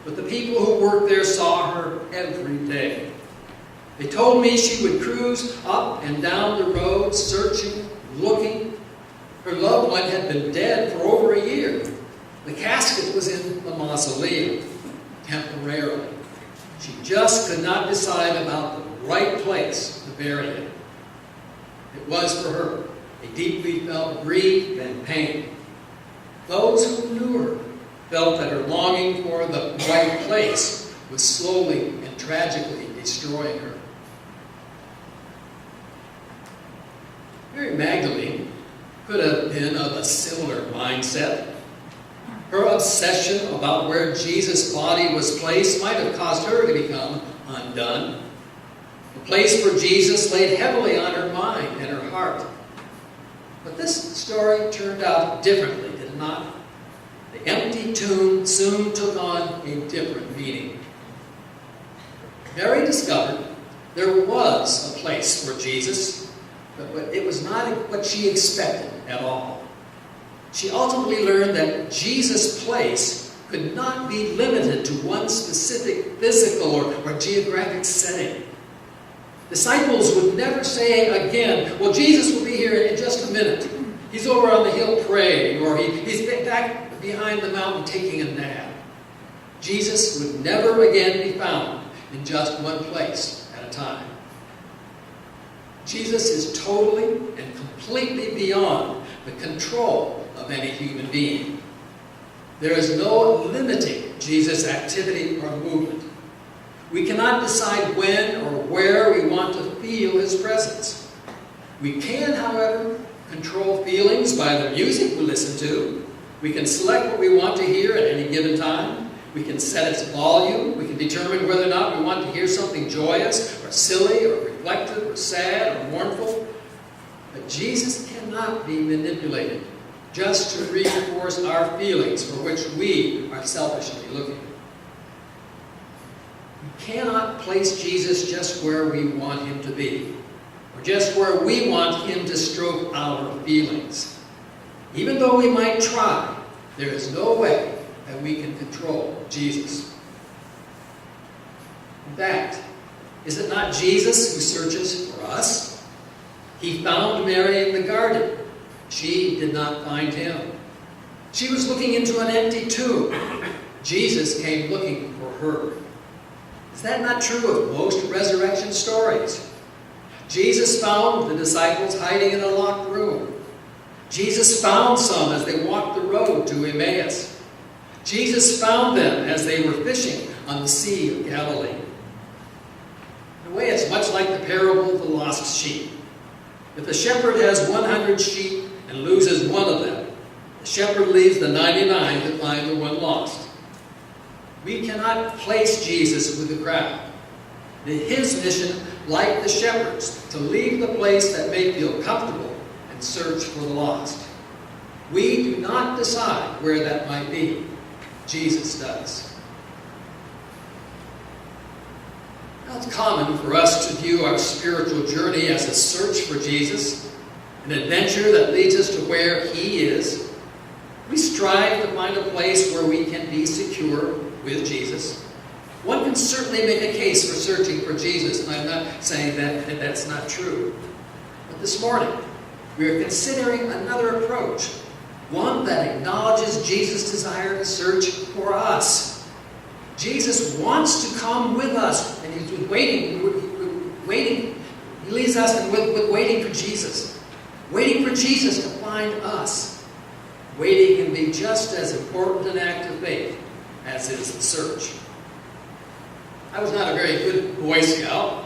but the people who worked there saw her every day. They told me she would cruise up and down the road, searching, looking. Her loved one had been dead for over a year. The casket was in the mausoleum, temporarily. She just could not decide about the right place to bury him. It was for her a deeply felt grief and pain. Those who knew her felt that her longing for the right place was slowly and tragically destroying her. Mary Magdalene could have been of a similar mindset. Her obsession about where Jesus' body was placed might have caused her to become undone. The place for Jesus laid heavily on her mind and her heart. But this story turned out differently, did it not? The empty tomb soon took on a different meaning. Mary discovered there was a place for Jesus, but it was not what she expected at all. She ultimately learned that Jesus' place could not be limited to one specific physical or geographic setting. Disciples would never say again, well, Jesus will be here in just a minute. He's over on the hill praying, or he's back behind the mountain taking a nap. Jesus would never again be found in just one place at a time. Jesus is totally and completely beyond the control of any human being. There is no limiting Jesus' activity or movement. We cannot decide when or where we want to feel his presence. We can, however, control feelings by the music we listen to. We can select what we want to hear at any given time. We can set its volume. We can determine whether or not we want to hear something joyous or silly or reflective or sad or mournful. But Jesus cannot be manipulated just to reinforce our feelings for which we are selfishly looking. We cannot place Jesus just where we want him to be, or just where we want him to stroke our feelings. Even though we might try, there is no way that we can control Jesus. In fact, is it not Jesus who searches for us? He found Mary in the garden. She did not find him. She was looking into an empty tomb. Jesus came looking for her. Is that not true of most resurrection stories? Jesus found the disciples hiding in a locked room. Jesus found some as they walked the road to Emmaus. Jesus found them as they were fishing on the Sea of Galilee. In a way, it's much like the parable of the lost sheep. If a shepherd has 100 sheep and loses one of them, the shepherd leaves the 99 to find the one lost. We cannot place Jesus with the crowd. His mission, like the shepherds, to leave the place that may feel comfortable and search for the lost. We do not decide where that might be. Jesus does. Now, it's common for us to view our spiritual journey as a search for Jesus, an adventure that leads us to where he is. We strive to find a place where we can be secure with Jesus. One can certainly make a case for searching for Jesus, and I'm not saying that that's not true. But this morning, we are considering another approach, one that acknowledges Jesus' desire to search for us. Jesus wants to come with us, and he's waiting. He leaves us with waiting for Jesus. Waiting for Jesus to find us. Waiting can be just as important an act of faith as is the search. I was not a very good Boy Scout.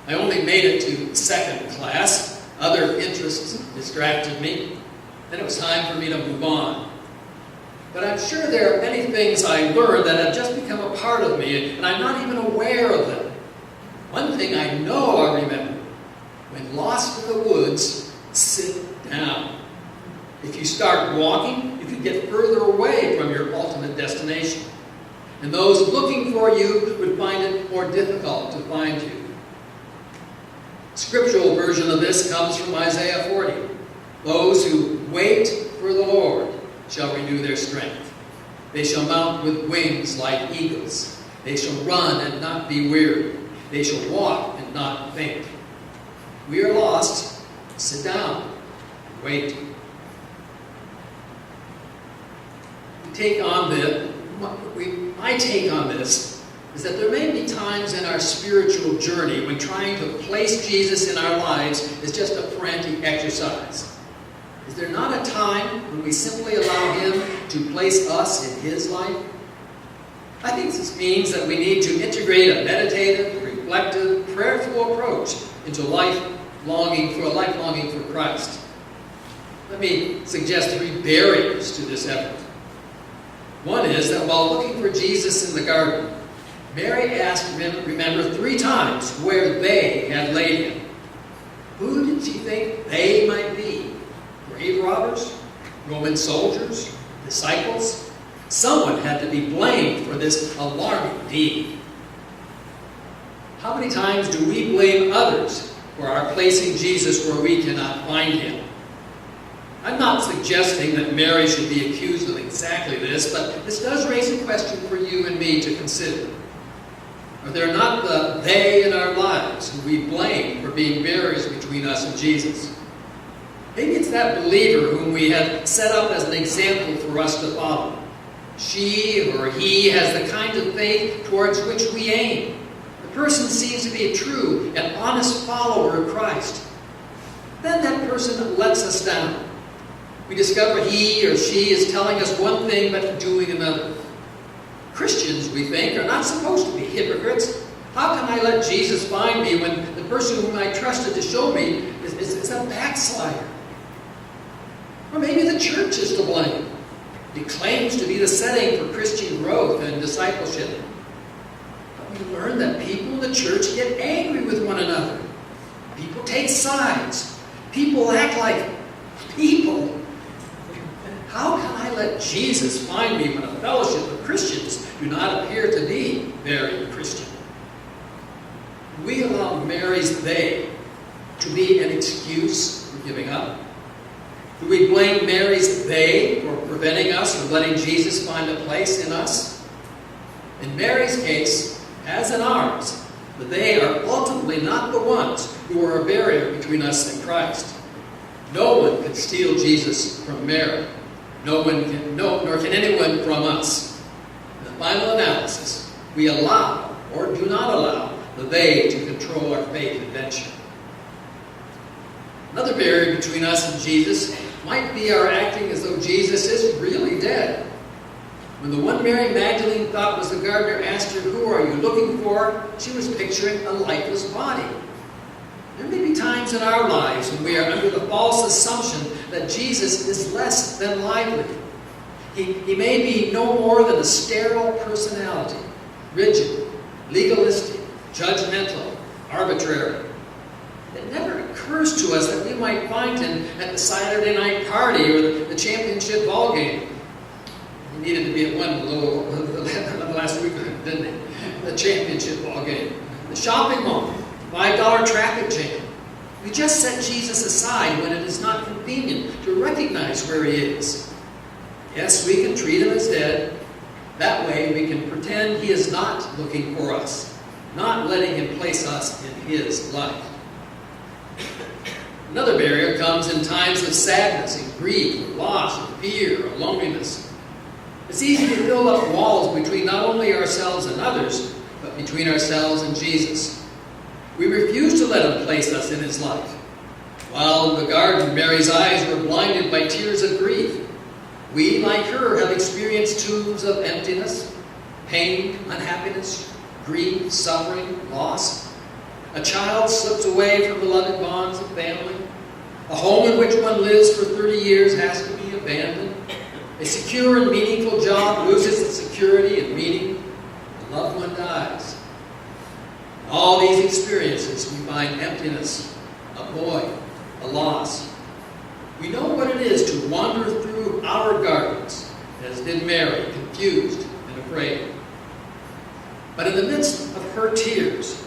I only made it to second class. Other interests distracted me. Then it was time for me to move on. But I'm sure there are many things I learned that have just become a part of me, and I'm not even aware of them. One thing I know I remember: when lost in the woods, sit down. If you start walking, you can get further away from your ultimate destination. And those looking for you would find it more difficult to find you. A scriptural version of this comes from Isaiah 40. Those who wait for the Lord shall renew their strength. They shall mount with wings like eagles. They shall run and not be weary. They shall walk and not faint. We are lost. Sit down and wait. My take on this is that there may be times in our spiritual journey when trying to place Jesus in our lives is just a frantic exercise. Is there not a time when we simply allow Him to place us in His life? I think this means that we need to integrate a meditative, reflective, prayerful approach into life longing for Christ. Let me suggest 3 barriers to this effort. One is that while looking for Jesus in the garden, Mary asked him, remember, 3 times where they had laid Him. Who did she think they might be? Grave robbers? Roman soldiers? Disciples? Someone had to be blamed for this alarming deed. How many times do we blame others for our placing Jesus where we cannot find Him? I'm not suggesting that Mary should be accused of exactly this, but this does raise a question for you and me to consider. Are there not the they in our lives who we blame for being barriers between us and Jesus? Maybe it's that believer whom we have set up as an example for us to follow. She or he has the kind of faith towards which we aim. The person seems to be a true and honest follower of Christ. Then that person lets us down. We discover he or she is telling us one thing but doing another. Christians, we think, are not supposed to be hypocrites. How can I let Jesus find me when the person whom I trusted to show me is a backslider? Or maybe the church is to blame. It claims to be the setting for Christian growth and discipleship. But we learn that people in the church get angry with one another. People take sides. People act like people. How can I let Jesus find me when a fellowship of Christians do not appear to be very Christian? We allow Mary's they to be an excuse for giving up. Do we blame Mary's they for preventing us from letting Jesus find a place in us? In Mary's case, as in ours, the they are ultimately not the ones who are a barrier between us and Christ. No one can steal Jesus from Mary. Nor can anyone from us. In the final analysis, we allow or do not allow the they to control our faith adventure. Another barrier between us and Jesus might be our acting as though Jesus is really dead. When the one Mary Magdalene thought was the gardener asked her, "Who are you looking for?" she was picturing a lifeless body. There may be times in our lives when we are under the false assumption that Jesus is less than lively. He may be no more than a sterile personality, rigid, legalistic, judgmental, arbitrary. It never occurs to us that we might find Him at the Saturday night party or the championship ball game. He needed to be at one last week, didn't he? The championship ball game. The shopping mall. $5 traffic jam. We just set Jesus aside when it is not convenient to recognize where He is. Yes, we can treat Him as dead. That way we can pretend He is not looking for us, not letting Him place us in His life. Another barrier comes in times of sadness and grief, or loss, or fear, or loneliness. It's easy to build up walls between not only ourselves and others, but between ourselves and Jesus. We refuse to let Him place us in His life. While in the garden, Mary's eyes were blinded by tears of grief. We, like her, have experienced tombs of emptiness, pain, unhappiness, grief, suffering, loss. A child slips away from beloved bonds of family. A home in which one lives for 30 years has to be abandoned. A secure and meaningful job loses its security and meaning. A loved one dies. In all these experiences, we find emptiness, a void, a loss. We know what it is to wander through our gardens, as did Mary, confused and afraid. But in the midst of her tears,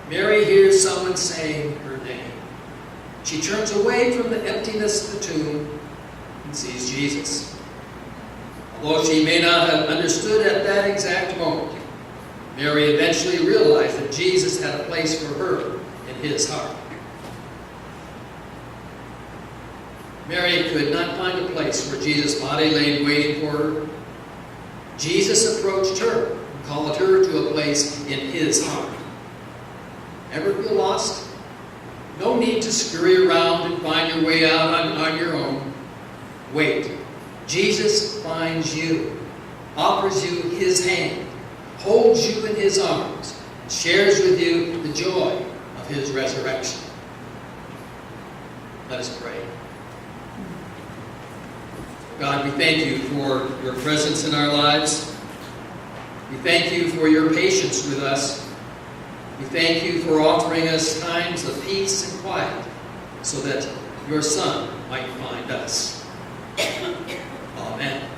Mary hears someone saying her name. She turns away from the emptiness of the tomb and sees Jesus. Although she may not have understood at that exact moment, Mary eventually realized that Jesus had a place for her in his heart. Mary could not find a place where Jesus' body lay waiting for her. Jesus approached her and called her to a place in his heart. Ever feel lost? No need to scurry around and find your way out on your own. Wait. Jesus finds you, offers you his hand, holds you in his arms, and shares with you the joy of his resurrection. Let us pray. God, we thank you for your presence in our lives. We thank you for your patience with us. We thank you for offering us times of peace and quiet so that your Son might find us. Amen.